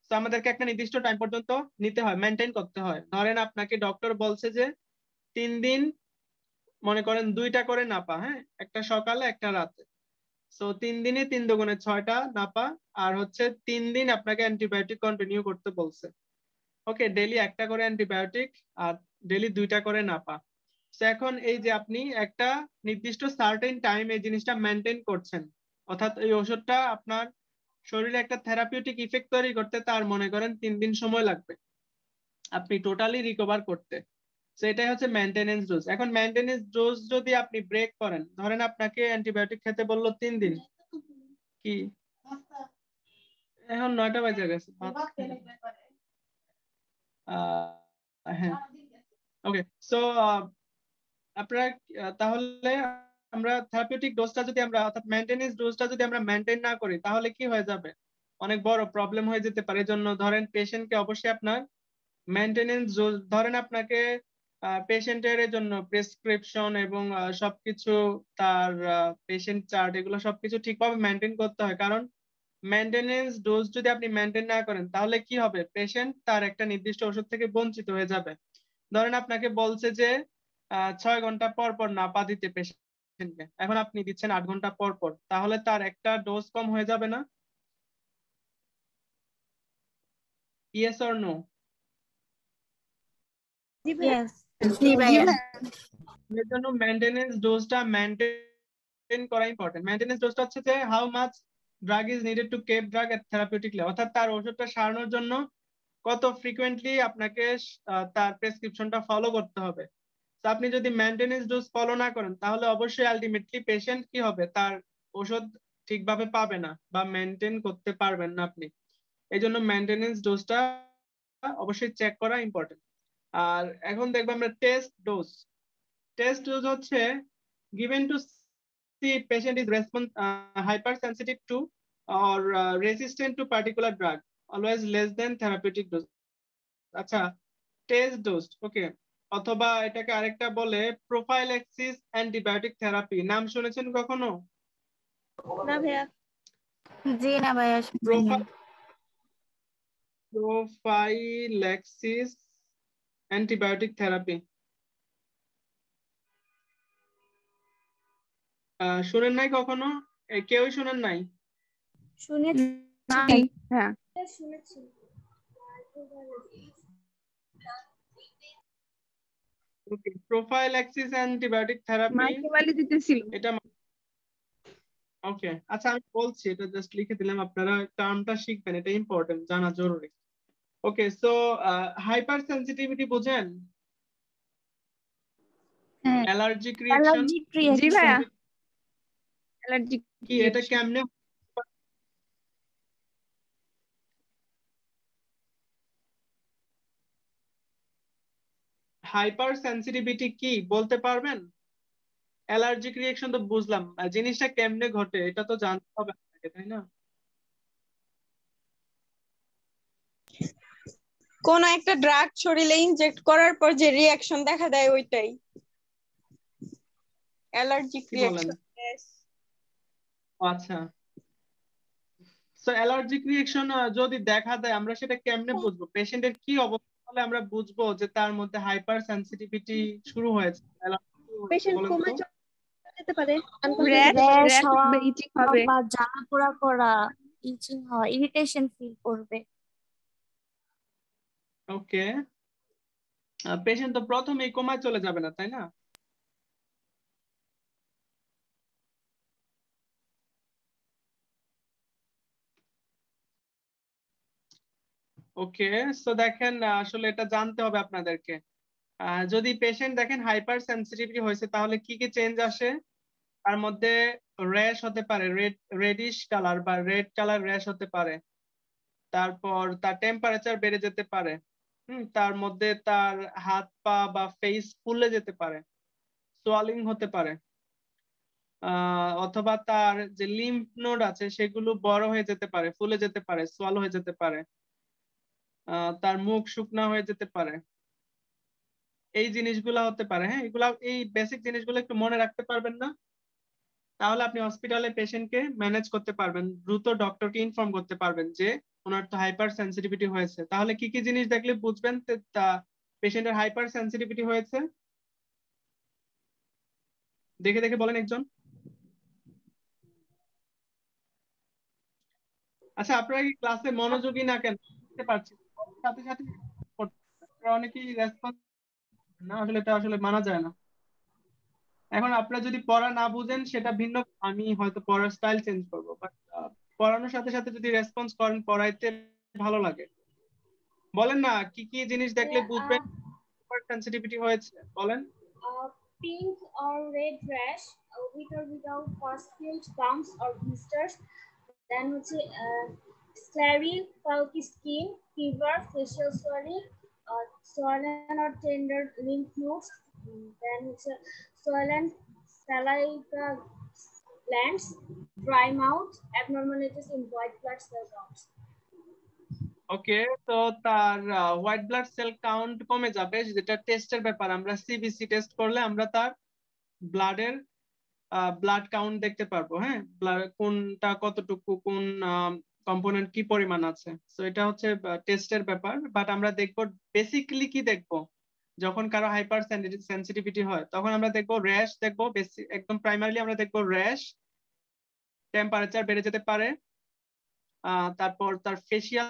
তো আমাদেরকে একটা নির্দিষ্ট টাইম পর্যন্ত নিতে হয়, মেনটেন করতে হয়। ধরেন আপনাকে ডক্টর বলছে যে 3 দিন মনে করেন 2টা করে নাপা, হ্যাঁ, একটা সকালে একটা রাতে। সো 3 দিনে 3 দুগুণে 6টা নাপা, আর হচ্ছে 3 দিন আপনাকে অ্যান্টিবায়োটিক কন্টিনিউ করতে বলছে। ওকে, ডেইলি একটা করে অ্যান্টিবায়োটিক আর ডেইলি 2টা করে নাপা। তো এখন এই যে আপনি একটা নির্দিষ্ট সার্টেন টাইম এই জিনিসটা মেনটেন করছেন, অর্থাৎ এই ওষুধটা আপনার শরীরে একটা থেরাপিউটিক ইফেক্ট তৈরি করতে তার মনে করেন 3 দিন সময় লাগবে আপনি টোটালি রিকভার করতে। তো এটাই হচ্ছে মেইনটেনেন্স ডোজ। এখন মেইনটেনেন্স ডোজ যদি আপনি ব্রেক করেন, ধরেন আপনাকে অ্যান্টিবায়োটিক খেতে বললো 3 দিন, কি এখন 9টা বাজে গেছে, হ্যাঁ, ওকে। সো আপনারা তাহলে আমরা থেরাপিউটিক ডোজটা যদি আমরা অর্থাৎ মেইনটেনেন্স ডোজটা যদি আমরা মেইনটেইন না করি তাহলে কি হয়ে যাবে? অনেক বড় প্রবলেম হয়ে যেতে পারে। এজন্য ধরেন পেশেন্টকে অবশ্যই আপনার মেইনটেনেন্স ডোজ, ধরেন আপনাকে পেশেন্টের জন্য প্রেসক্রিপশন এবং সবকিছু তার পেশেন্ট চার্ট এগুলো সবকিছু ঠিকভাবে মেইনটেইন করতে হয়। কারণ মেইনটেনেন্স ডোজ যদি আপনি মেইনটেইন না করেন তাহলে কি হবে? পেশেন্ট তার একটা নির্দিষ্ট ওষুধ থেকে বঞ্চিত হয়ে যাবে। ধরেন আপনাকে বলছে যে 6 ঘন্টা পর পর নাপা দিতে পেশেন্টকে, এখন আপনি দিচ্ছেন 8 ঘন্টা পর পর, তাহলে তার একটা ডোজ কম হয়ে যাবে না? Yes or no? জি ভাইয়া। Yes. জি ভাইয়া। এর জন্য মেইনটেনেন্স ডোজটা মেইনটেইন করা ইম্পর্টেন্ট। মেইনটেনেন্স ডোজটা হচ্ছে যে how much drug is needed to keep drug at therapeutic level, অর্থাৎ তার ওষুধটা সারানোর জন্য কত ফ্রিকোয়েন্টলি আপনাকে তার প্রেসক্রিপশনটা ফলো করতে হবে। তো আপনি যদি মেইনটেনেন্স ডোজ ফলো না করেন তাহলে অবশ্যই আলটিমেটলি পেশেন্ট কি হবে? তার ওষুধ ঠিকভাবে পাবে না বা মেইনটেইন করতে পারবেন না আপনি। এই জন্য মেইনটেনেন্স ডোজটা অবশ্যই চেক করা ইম্পর্টেন্ট। আর এখন দেখবো আমরা টেস্ট ডোজ। টেস্ট ডোজ হচ্ছে given to see if patient is hypersensitive to or resistant to particular drug, always less than therapeutic dose। আচ্ছা, টেস্ট ডোজ, ওকে, অথবা এটাকে আরেকটা বলে প্রোফাইল্যাক্সিস অ্যান্টিবায়োটিক থেরাপি। নাম শুনেছেন কখনো? না ভাইয়া। জি না ভাইয়া শুনিনি। প্রোফাইল্যাক্সিস অ্যান্টিবায়োটিক থেরাপি শুনেন নাই কখনো? কেউই শুনেন নাই? শুনেছি। হ্যাঁ, শুনেছি। ওকে, প্রোফাইল্যাক্সিস অ্যান্টিবায়োটিক থেরাপি মাইকে বালি দিতেছিল। এটা, ওকে। আচ্ছা আমি বলছি, এটা জাস্ট লিখে দিলাম, আপনারা টার্মটা শিখবেন, এটা ইম্পর্টেন্ট, জানা জরুরি। ওকে, সো হাইপার সেনসিটিভিটি বুঝেন? হ্যাঁ, অ্যালার্জিক রিঅ্যাকশন। অ্যালার্জিক জি রিঅ্যাকশন। ভাইয়া, অ্যালার্জিক কি এটা কেমনে? হাইপার সেনসিটিভিটি কি বলতে পারবেন? অ্যালার্জিক রিঅ্যাকশন তো বুঝলাম, জিনিসটা কেমনে ঘটে এটা তো জানতে হবে আপনাকে, তাই না? কোন একটা ড্রাগ শরীরে ইনজেক্ট করার পর যে রিঅ্যাকশন দেখা দেয় ওইটাই অ্যালার্জিক কি বলেন? রিঅ্যাকশন। আচ্ছা, সো অ্যালার্জিক রিঅ্যাকশন যদি দেখা দেয় আমরা সেটা কেমনে বুঝবো? পেশেন্টের কি অবস্থা হলে আমরা বুঝবো যে তার মধ্যে হাইপার সেনসিটিভিটি শুরু হয়েছে, অ্যালার্জি শুরু হয়েছে? পেশেন্ট বলেন কোমা তো। যেতে পারে, আনকনসিয়াস র্যাশ যেতে পারে। র্যাশ র্যাশ হওয়া, হবে, ইচিং হবে। বা জ্বালা পোড়া করা, ইচিং হওয়া, ইরিটেশন ফিল করবে। ওকে, পেশেন্ট তো প্রথমেই কোমায় চলে যাবে না, তাই না? ওকে, সো দেখেন আসলে এটা জানতে হবে আপনাদেরকে। যদি পেশেন্ট দেখেন হাইপার সেনসিটিভিটি হয়েছে তাহলে কি কি চেঞ্জ আসে? তার মধ্যে র্যাশ হতে পারে, রেডিশ কালার বা রেড কালার র্যাশ হতে পারে। তারপর তার টেম্পারেচার বেড়ে যেতে পারে। তার মধ্যে তার হাত পা বা ফেস ফুলে যেতে পারে, সোয়ালিং হতে পারে। অথবা তার যে লিম্ফ নোড আছে সেগুলো বড় হয়ে যেতে পারে, ফুলে যেতে পারে, সোয়াল হয়ে যেতে পারে। তার মুখ শুকনা হয়ে যেতে পারে। এই জিনিসগুলো হতে পারে। হ্যাঁ, এগুলা এই বেসিক জিনিসগুলো একটু মনে রাখতে পারবেন না, তাহলে আপনি হসপিটালে পেশেন্টকে ম্যানেজ করতে পারবেন, দ্রুত ডক্টরকে ইনফর্ম করতে পারবেন যে ওনার তো হাইপার সেন্সিটিভিটি হয়েছে। তাহলে কি কি জিনিস দেখলে বুঝবেন পেশেন্টের হাইপার সেন্সিটিভিটি হয়েছে? দেখে দেখে বলেন একজন। আচ্ছা, আপনারা কি ক্লাসে মনোযোগী না কেন বুঝতে পারছি, সাথে সাথে অনেকেই রেসপন্স না, আসলে এটা আসলে মানা যায় না। এখন আপনারা যদি পড়া না বুঝেন সেটা ভিন্ন, আমি হয়তো পড়ার স্টাইল চেঞ্জ করবো, বাট পড়ানোর সাথে সাথে যদি রেসপন্স করেন পড়াইতে ভালো লাগে। বলেন না কি কি জিনিস দেখলে বুঝবেন সেন্সিটিভিটি হয়েছে, বলেন। Pink or red rash with or without pus-filled bumps or blisters. Then হচ্ছে scary, pulpy skin, fever, facial swelling, swollen or tender lymph nodes. Then হচ্ছে swollen saliva glands, dry mouth, abnormalities in white blood cell counts. ওকে, তো তার white blood cell count কমে যাবে, যেটা টেস্টের ব্যাপার। আমরা সিবিসি টেস্ট করলে আমরা তার ব্লাডের ব্লাড কাউন্ট দেখতে পারবো। হ্যাঁ, কোনটা কতটুকু, কোন কম্পোনেন্ট কি পরিমাণ আছে, তো এটা হচ্ছে টেস্টের ব্যাপার। বাট আমরা দেখবো বেসিক্যালি কি দেখবো, যখন কারো হাইপার সেন্সিটিভিটি হয় তখন আমরা দেখবো র্যাশ দেখবো, একদম প্রাইমারিলি আমরা দেখবো র্যাশ, টেম্পারেচার বেড়ে যেতে পারে, তারপর তার ফেসিয়াল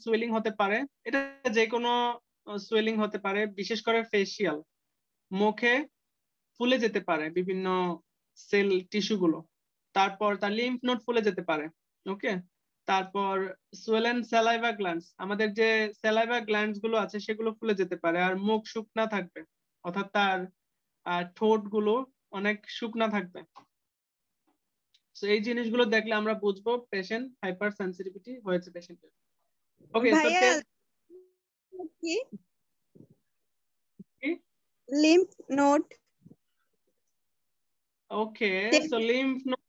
সোয়েলিং হতে পারে, এটা যে কোনো সোয়েলিং হতে পারে, বিশেষ করে ফেসিয়াল, মুখে ফুলে যেতে পারে বিভিন্ন সেল টিস্যু গুলো, তারপর তার লিম্ফ নোড ফুলে যেতে পারে। ওকে, তারপর সোয়েলেন স্যালাইভা গ্ল্যান্ডস, আমাদের যে স্যালাইভা গ্ল্যান্ডস গুলো আছে সেগুলো ফুলে যেতে পারে, আর মুখ শুকনা থাকবে, অর্থাৎ তার ঠোঁট গুলো অনেক শুকনা থাকবে। তো এই জিনিসগুলো দেখলে আমরা বুঝবো পেশেন্ট হাইপার সেন্সিটিভিটি হয়েছে পেশেন্টের। ওকে, সো ভাইয়া কি লিম্ফ নোড? ওকে, সো লিম্ফ নোড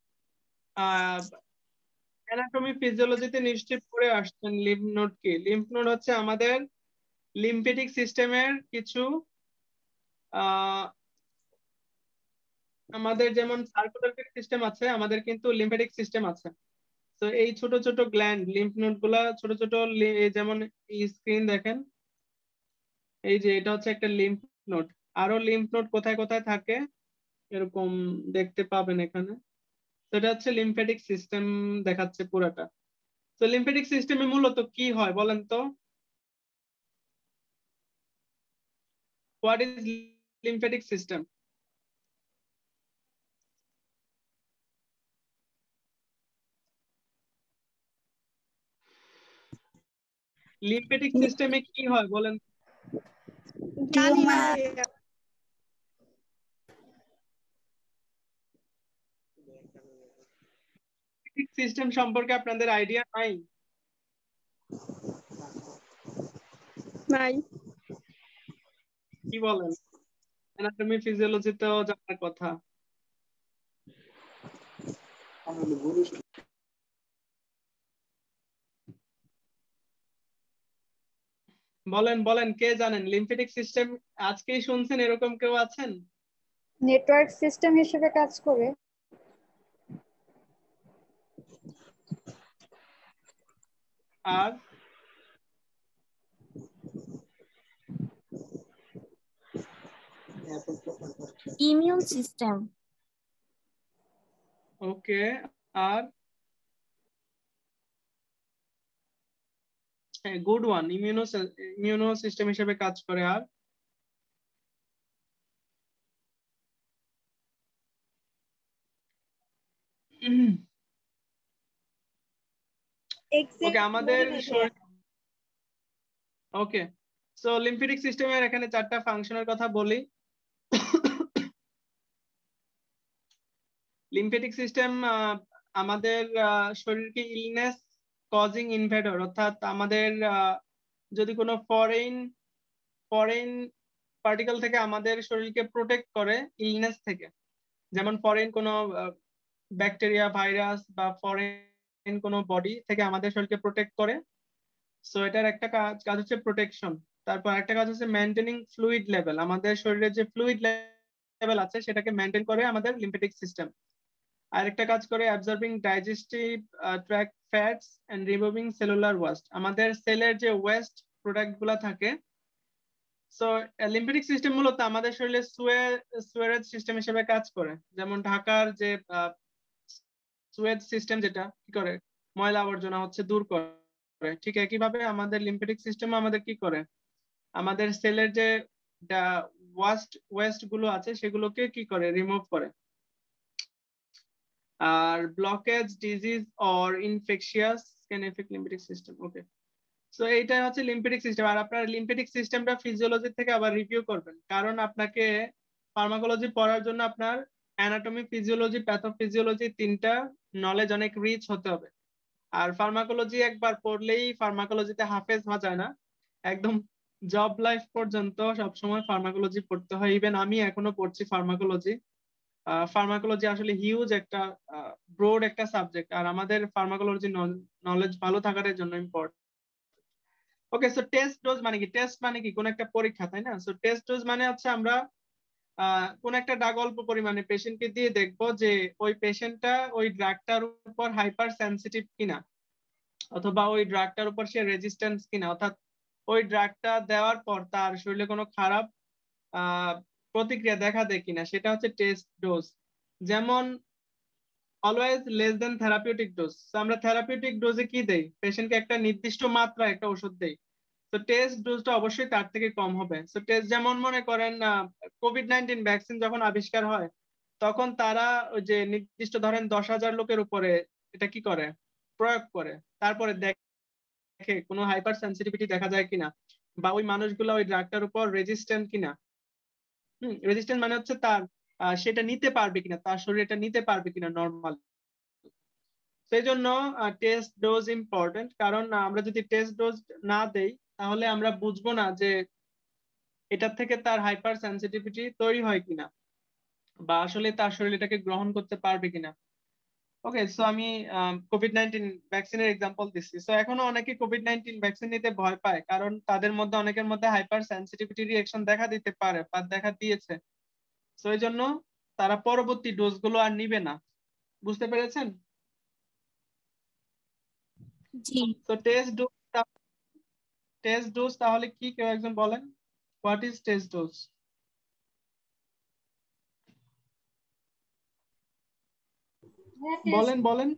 অ্যানাটমি ফিজিওলজিতে নিশ্চয়ই পড়ে আসছেন। লিম্ফ নোড কি? লিম্ফ নোড হচ্ছে আমাদের লিম্ফেটিক সিস্টেমের কিছু আমাদের যেমন সার্কুলেটরি সিস্টেম আছে, আমাদের কিন্তু লিম্ফেটিক সিস্টেম আছে। তো এই ছোট ছোট গ্ল্যান্ড লিম্ফ নোড গুলা ছোট ছোট, যেমন এই স্ক্রিন দেখেন, এই যে এটা হচ্ছে একটা লিম্ফ নোড। আরো লিম্ফ নোড কোথায় কোথায় থাকে এরকম দেখতে পাবেন এখানে। তো এটা হচ্ছে লিম্ফেটিক সিস্টেম দেখাচ্ছে পুরাটা। তো লিম্ফেটিক সিস্টেমে মূলত কি হয় বলেন তো? What is lymphatic system? Lymphatic সিস্টেমে কি হয় বলেন? জানি না। সিস্টেম সম্পর্কে আপনাদের আইডিয়া নাই? নাই। কি বলেন? অ্যানাটমি ফিজিওলজি তো জানার কথা। বলেন বলেন, কে জানেন লিম্ফেটিক সিস্টেম? আজকেই শুনছেন এরকম কেউ আছেন? নেটওয়ার্ক সিস্টেম হিসেবে কাজ করে। আর ইমিউন সিস্টেম। ওকে, আর গুড ওয়ান, ইমিউনো সিস্টেম হিসেবে কাজ করে। আর ওকে, আমাদের ওকে, সো লিম্ফেটিক সিস্টেমের এখানে 4টা ফাংশনের কথা বলি। লিম্ফেটিক সিস্টেম আমাদের শরীরকে ইলনেস কজিং ইনভেডর, অর্থাৎ আমাদের যদি কোনো ফরেন পার্টিকেল থেকে আমাদের শরীরকে প্রোটেক্ট করে ইলনেস থেকে, যেমন ফরেন কোনো ব্যাকটেরিয়া, ভাইরাস বা ফরেন কোনো বডি থেকে আমাদের শরীরকে প্রোটেক্ট করে। সো এটার একটা কাজ হচ্ছে প্রোটেকশন। তারপর একটা কাজ হচ্ছে মেইনটেনিং ফ্লুইড লেভেল, আমাদের শরীরে যে ফ্লুইড লেভেল আছে সেটাকে মেইনটেইন করে আমাদের লিম্ফেটিক সিস্টেম। আরেকটা কাজ করে absorbing digestive tract fats and removing cellular waste, আমাদের সেলের যে ওয়েস্ট প্রোডাক্ট গুলা থাকে। সো লিম্ফেটিক সিস্টেম মূলত আমাদের শরীরে সুয়েরেজ সিস্টেম হিসেবে কাজ করে, যেমন ঢাকার যে সুয়েজ সিস্টেম যেটা কি করে ময়লা আবর্জনা হচ্ছে দূর করে, ঠিক একইভাবে আমাদের লিম্ফেটিক সিস্টেম আমাদের কি করে আমাদের সেলের যে ওয়েস্ট গুলো আছে সেগুলোকে কি করে রিমুভ করে। আর blockage disease or infectious can affect lymphatic system. Okay, so এইটাই হচ্ছে লিম্ফেটিক সিস্টেম। আর আপনার লিম্ফেটিক সিস্টেমটা ফিজিওলজি থেকে আবার রিভিউ করবেন, কারণ আপনাকে ফার্মাকোলজি পড়ার জন্য আপনার অ্যানাটমি, ফিজিওলজি, প্যাথোফিজিওলজি তিনটা নলেজ অনেক রিচ হতে হবে। আর ফার্মাকোলজি একবার পড়লেই ফার্মাকোলজিতে হাফেজ হওয়া যায় না, একদম জব লাইফ পর্যন্ত সবসময় ফার্মাকোলজি পড়তে হয়। ইভেন আমি এখনো পড়ছি ফার্মাকোলজি। ফার্মাকোলজি আসলে হিউজ একটা ব্রড একটা সাবজেক্ট, আর আমাদের ফার্মাকোলজি নলেজ ভালো থাকার জন্য ইম্পর্টেন্ট। ওকে, সো টেস্ট ডোজ মানে কি? টেস্ট মানে কি? কোন একটা পরীক্ষা, তাই না? সো টেস্ট ডোজ মানে হচ্ছে আমরা কোন একটা ড্রাগ অল্প পরিমাণে পেশেন্টকে দিয়ে দেখবো যে ওই পেশেন্টটা ওই ড্রাগটার উপর হাইপার সেনসিটিভ কিনা, অথবা ওই ড্রাগটার উপর সে রেজিস্ট্যান্স কিনা, অর্থাৎ ওই ড্রাগটা দেওয়ার পর তার শরীরে কোনো খারাপ প্রতিক্রিয়া দেখা দেয় কিনা, সেটা হচ্ছে টেস্ট ডোজ। যেমন always less than therapeutic dose. আমরা থেরাপিউটিক ডোজে কি দেই? পেশেন্টকে একটা নির্দিষ্ট মাত্রা একটা ওষুধ দেই। তো টেস্ট ডোজটা অবশ্যই তার থেকে কম হবে। তো টেস্ট যেমন মনে করেন কোভিড-19 ভ্যাকসিন যখন আবিষ্কার হয় তখন তারা ওই যে নির্দিষ্ট ধরেন 10,000 লোকের উপরে এটা কি করে প্রয়োগ করে, তারপরে দেখে কোনো হাইপার সেনসিটিভিটি দেখা যায় কিনা, বা ওই মানুষগুলো ওই ড্রাগটার উপর রেজিস্ট্যান্ট কিনা। রেজিস্ট্যান্ট মানে হচ্ছে তার সেটা নিতে পারবে কিনা, তার শরীর এটা নিতে পারবে কিনা নর্মাল। সেই জন্য টেস্ট ডোজ ইম্পর্টেন্ট, কারণ আমরা যদি টেস্ট ডোজ না দেই তাহলে আমরা বুঝবো না যে এটার থেকে তার হাইপার সেনসিটিভিটি তৈরি হয় কিনা, বা আসলে তার শরীর এটাকে গ্রহণ করতে পারবে কিনা। ওকে, সো আমি কোভিড-19 ভ্যাকসিনের এক্সাম্পল দিচ্ছি। সো এখনো অনেকে কোভিড-19 ভ্যাকসিন নিতে ভয় পায়, কারণ তাদের মধ্যে অনেকের মধ্যে হাইপার সেনসিটিভিটি রিঅ্যাকশন দেখা দিতে পারে বা দেখা দিয়েছে। সো এই জন্য তারা পরবর্তী ডোজ গুলো আর নিবে না। বুঝতে পেরেছেন? জি। তো টেস্ট ডোজ তাহলে কি, কেউ একজন বলেন হোয়াট ইজ টেস্ট ডোজ? বলেন বলেন।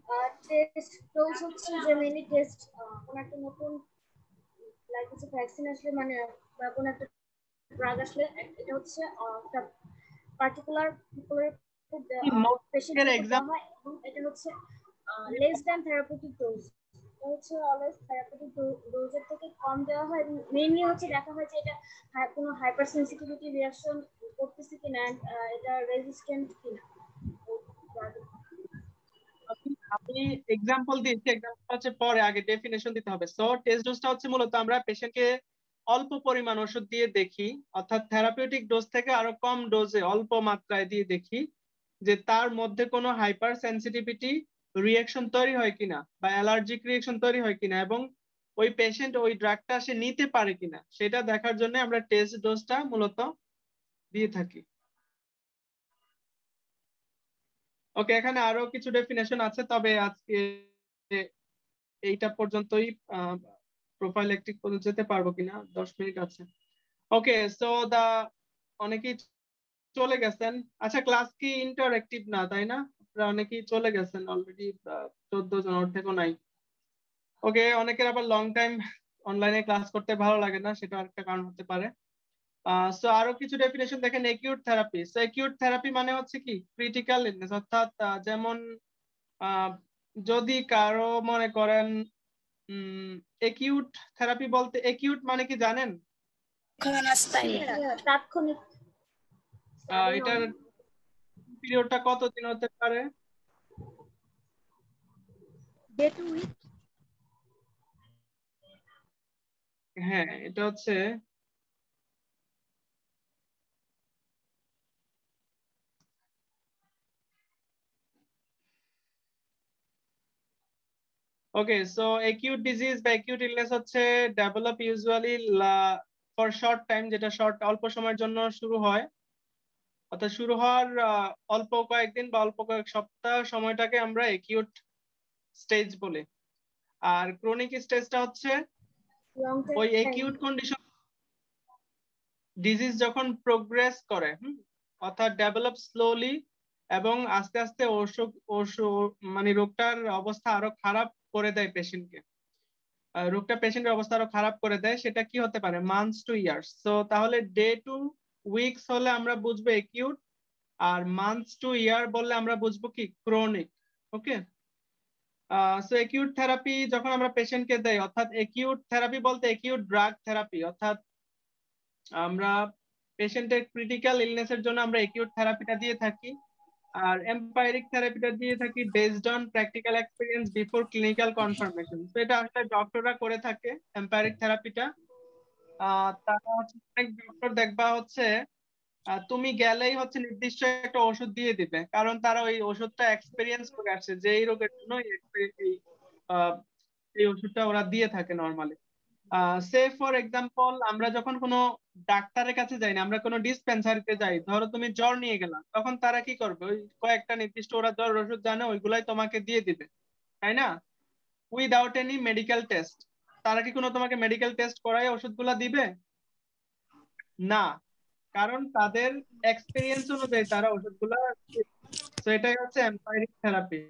টেস্ট ডোজ হচ্ছে যে মেইনলি টেস্ট কোন একটা নতুন লাইক হচ্ছে ভ্যাকসিন আসলে মানে বা কোন একটা ড্রাগ আসলে এটা হচ্ছে একটা পার্টিকুলার পেশেন্টের উপর দেওয়া হয়, এবং এটা হচ্ছে লেস দ্যান থেরাপিউটিক ডোজ। এটা হচ্ছে অলওয়েজ থেরাপিউটিক ডোজের থেকে কম দেওয়া হয়, এবং মেইনলি হচ্ছে দেখা হয় যে এটা কোনো হাইপার সেনসিটিভিটি রিঅ্যাকশন করতেছে কিনা, এটা রেজিস্ট্যান্ট কিনা। আমি এক্সাম্পল দিচ্ছি, এক্সাম্পল হচ্ছে পরে, আগে ডেফিনেশন দিতে হবে। সো টেস্ট ডোজটা হচ্ছে মূলত আমরা পেশেন্টকে অল্প পরিমাণ ওষুধ দিয়ে দেখি, অর্থাৎ থেরাপিউটিক ডোজ থেকে আরো কম ডোজে অল্প মাত্রায় দিয়ে দেখি যে তার মধ্যে কোনো হাইপার সেনসিটিভিটি রিঅ্যাকশন তৈরি হয় কিনা বা অ্যালার্জিক রিঅ্যাকশন তৈরি হয় কিনা, এবং ওই পেশেন্ট ওই ড্রাগটা সে নিতে পারে কিনা সেটা দেখার জন্য আমরা টেস্ট ডোজটা মূলত দিয়ে থাকি। ওকে, এখানে আরো কিছু ডেফিনেশন আছে, তবে আজকে এইটা পর্যন্তই। প্রোফাইল একটি পর্যন্ত যেতে পারবো কিনা, 10 মিনিট আছে। ওকে, সো অনেকেই চলে গেছেন। আচ্ছা, ক্লাস কি ইন্টারঅ্যাক্টিভ না, তাই না? আপনারা অনেকেই চলে গেছেন অলরেডি, 14 জন, ওর থেকেও নাই। ওকে, অনেকের আবার লং টাইম অনলাইনে ক্লাস করতে ভালো লাগে না, সেটা একটা কারণ হতে পারে। সো আরো কিছু ডেফিনেশন দেখেন। Acute therapy. So acute therapy মানে হচ্ছে কি ক্রিটিক্যাল ইলনেস, অর্থাৎ যেমন যদি কারো মনে করেন একিউট থেরাপি বলতে একিউট মানে কি জানেন? তাৎক্ষণিক। এটার পিরিয়ডটা কতদিন হতে পারে? হ্যাঁ, এটা হচ্ছে ওকে। সো অ্যাকিউট ডিজিজ বা অ্যাকিউট ইলনেস হচ্ছে develop usually for short time, যেটা শর্ট অল্প সময়ের জন্য শুরু হয়, অর্থাৎ শুরু হওয়ার অল্প কয়েকদিন বা অল্প কয়েক সপ্তাহ সময়টাকে আমরা একিউট স্টেজ বলি। আর ক্রনিক স্টেজটা হচ্ছে long ওই time. একিউট কন্ডিশন ডিজিজ যখন প্রোগ্রেস করে, অর্থাৎ ডেভেলপ স্লোলি এবং আস্তে আস্তে মানে রোগটার অবস্থা আরো খারাপ করে দেয় পেশেন্টকে, রোগটা পেশেন্টের অবস্থা আরো খারাপ করে দেয়, সেটা কি হতে পারে মান্থস টু ইয়ার্স। সো তাহলে ডে টু উইকস হলে আমরা বুঝবো একিউট, আর মান্থস টু ইয়ার বললে আমরা বুঝবো কি ক্রনিক। ওকে, সো একিউট থেরাপি যখন আমরা পেশেন্টকে দেই, অর্থাৎ একিউট থেরাপি বলতে একিউট ড্রাগ থেরাপি, অর্থাৎ আমরা পেশেন্টের ক্রিটিক্যাল ইলনেসের জন্য আমরা একিউট থেরাপিটা দিয়ে থাকি। আর এম্পাইরিক থেরাপিটা দিয়ে থাকি based on practical experience before clinical confirmation. তো এটা আসলে ডক্টররা করে থাকে এম্পাইরিক থেরাপিটা। তারা হচ্ছে অনেক ডক্টর দেখবা হচ্ছে তুমি গেলেই হচ্ছে নির্দিষ্ট একটা ওষুধ দিয়ে দিবে, কারণ তারা ওই ওষুধটা এক্সপেরিয়েন্স করে আসছে যে এই রোগের জন্য এই ওষুধটা ওরা দিয়ে থাকে নর্মালি। সে ফর এক্সাম্পল আমরা যখন কোনো ডাক্তারের কাছে যাই না, আমরা কোনো ডিসপেন্সারিতে যাই, ধরো তুমি জ্বর নিয়ে গেলাম, তখন তারা কি করবে ওই কয়েকটা নির্দিষ্ট ওরা জ্বর ওষুধ জানে ওইগুলাই তোমাকে দিয়ে দিবে, তাই না? Without any medical test. তারা কি কোনো তোমাকে মেডিকেল টেস্ট করাই ওষুধগুলা দিবে? না, কারণ তাদের এক্সপেরিয়েন্স অনুযায়ী তারা ওষুধগুলা। তো এটাই হচ্ছে empiric therapy,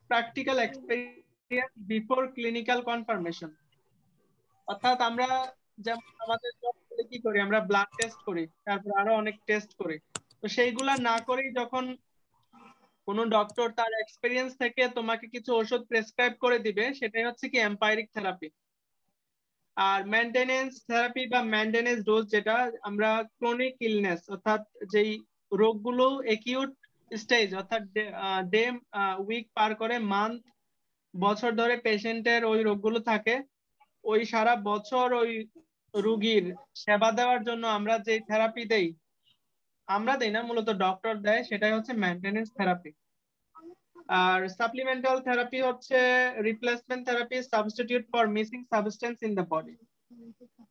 practical experience before clinical confirmation. অর্থাৎ আমরা যেমন আমাদের কি করি, আমরা ব্লাড টেস্ট করি, তারপর আরো অনেক টেস্ট করি, তো সেইগুলা না করেই যখন কোন ডক্টর তার এক্সপেরিয়েন্স থেকে তোমাকে কিছু ওষুধ প্রেসক্রাইব করে দিবে, সেটাই হচ্ছে কি এম্পাইরিক থেরাপি। আর মেইনটেনেন্স থেরাপি বা মেইনটেনেন্স ডোজ, যেটা আমরা ক্রনিক ইলনেস অর্থাৎ যেই রোগগুলো একিউট স্টেজ অর্থাৎ ডে উইক পার করে মান্থ বছর ধরে পেশেন্টের ওই রোগগুলো থাকে, ওই সারা বছর ওই রুগীর সেবা দেওয়ার জন্য আমরা যে থেরাপি দেই, আমরা দেই না, মূলত ডক্টর দেয়, সেটাই হচ্ছে মেইনটেনেন্স থেরাপি। আর সাপ্লিমেন্টাল থেরাপি হচ্ছে replacement therapy, substitute for missing substance in the body.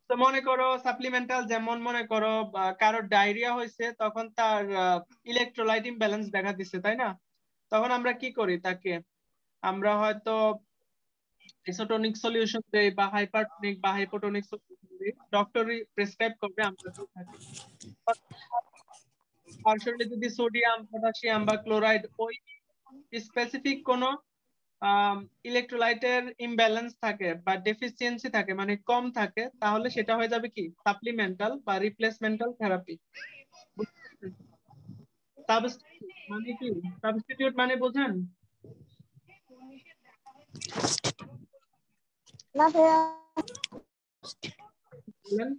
তো মনে করো সাপ্লিমেন্টাল, যেমন মনে করো কারো ডায়রিয়া হয়েছে, তখন তার ইলেকট্রোলাইট ইমব্যালেন্স দেখা দিচ্ছে, তাই না? তখন আমরা কি করি, তাকে আমরা হয়তো আইসোটোনিক সলিউশন দেই বা হাইপারটোনিক বা হাইপোটোনিক সলিউশন দেই, ডক্টরই প্রেসক্রাইব করবে, আমরা দিয়ে থাকি। পার্শ্বলি যদি সোডিয়াম, পটাশিয়াম বা ক্লোরাইড ওই স্পেসিফিক কোনো ইলেকট্রোলাইটের ইমব্যালেন্স থাকে বা ডেফিসিয়েন্সি থাকে, মানে কম থাকে, তাহলে সেটা হয়ে যাবে কি সাপ্লিমেন্টাল বা রিপ্লেসমেন্টাল থেরাপি। সাবস্টিটিউট মানে কি? সাবস্টিটিউট মানে বোঝেন? না ভাইয়া। বলেন।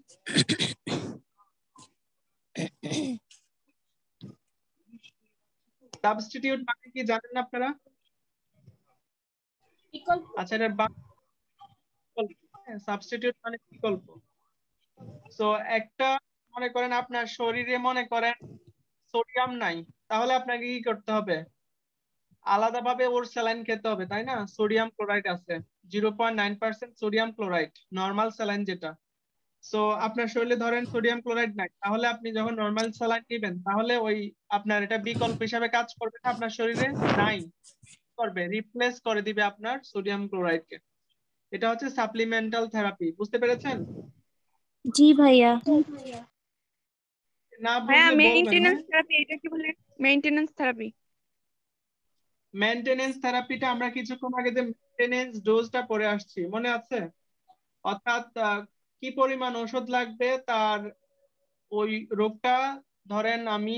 সাবস্টিটিউট মানে কি জানেন না আপনারা? বিকল্প। আচ্ছা, এটার সাবস্টিটিউট মানে বিকল্প। সো একটা মনে করেন আপনার শরীরে মনে করেন সোডিয়াম নাই, তাহলে আপনাকে কি করতে হবে? আলাদাভাবে ওর স্যালাইন খেতে হবে, তাই না? সোডিয়াম ক্লোরাইড আছে 0.9% সোডিয়াম ক্লোরাইড, নর্মাল স্যালাইন যেটা। সো আপনার শরীরে ধরেন সোডিয়াম ক্লোরাইড নাই, তাহলে আপনি যখন নর্মাল স্যালাইন নেবেন, তাহলে ওই আপনার এটা বিকল্প হিসাবে কাজ করবে না, আপনার শরীরে নাই করবে, রিপ্লেস করে দিবে আপনার সোডিয়াম ক্লোরাইডকে। এটা হচ্ছে সাপ্লিমেন্টাল থেরাপি, বুঝতে পেরেছেন? জি ভাইয়া। না ভাইয়া বুঝলে বলবেন। মেইনটেনেন্স হ্যাঁ, থেরাপি এটা কি বলে? Maintenance therapy. মেইনটেনেন্স থেরাপিটা আমরা কিছুক্ষণ আগে যে মেইনটেনেন্স ডোজটা পড়ে আসছি, মনে আছে? অর্থাৎ কি পরিমাণ ওষুধ লাগবে তার ওই রোগটা, ধরেন আমি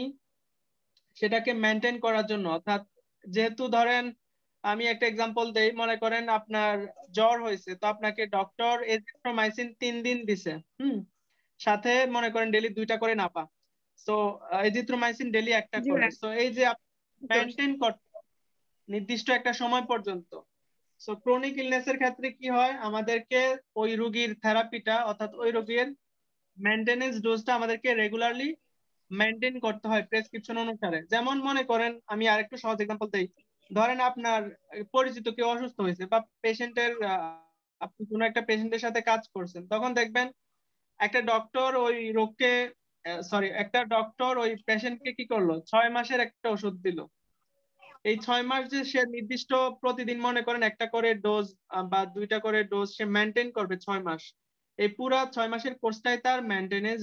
সেটাকে মেনটেন করার জন্য, অর্থাৎ যেহেতু ধরেন আমি একটা এক্সাম্পল দেই, মনে করেন আপনার জ্বর হয়েছে, তো আপনাকে ডক্টর এজিথ্রোমাইসিন 3 দিন দিছে, সাথে মনে করেন ডেইলি 2টা করে নাপা। তো এজিথ্রোমাইসিন ডেইলি একটা জি করে। ভাইয়া। তো এই যে মেনটেন করতে নির্দিষ্ট একটা সময় পর্যন্ত। সো ক্রনিক ইলনেসের ক্ষেত্রে কি হয়, আমাদেরকে ওই রোগীর থেরাপিটা অর্থাৎ ওই রোগীর মেইনটেনেন্স ডোজটা আমাদেরকে রেগুলারলি মেনটেন করতে হয় প্রেসক্রিপশন অনুসারে। যেমন মনে করেন আমি আরেকটু সহজ এক্সাম্পল দেই, ধরেন আপনার পরিচিত কেউ অসুস্থ হয়েছে বা পেশেন্টের আপনি কোনো একটা পেশেন্টের সাথে কাজ করছেন, তখন দেখবেন একটা ডক্টর ওই রোগকে একটা ডক্টর ওই পেশেন্টকে কি করলো, 6 মাসের একটা ওষুধ দিল। এই 6 মাস যে সে নির্দিষ্ট প্রতিদিন মনে করেন একটা করে ডোজ বা 2টা করে ডোজ সে মেনটেন করবে 6 মাস, এই পুরা 6 মাসের কোর্সটাই তার মেনটেনেন্স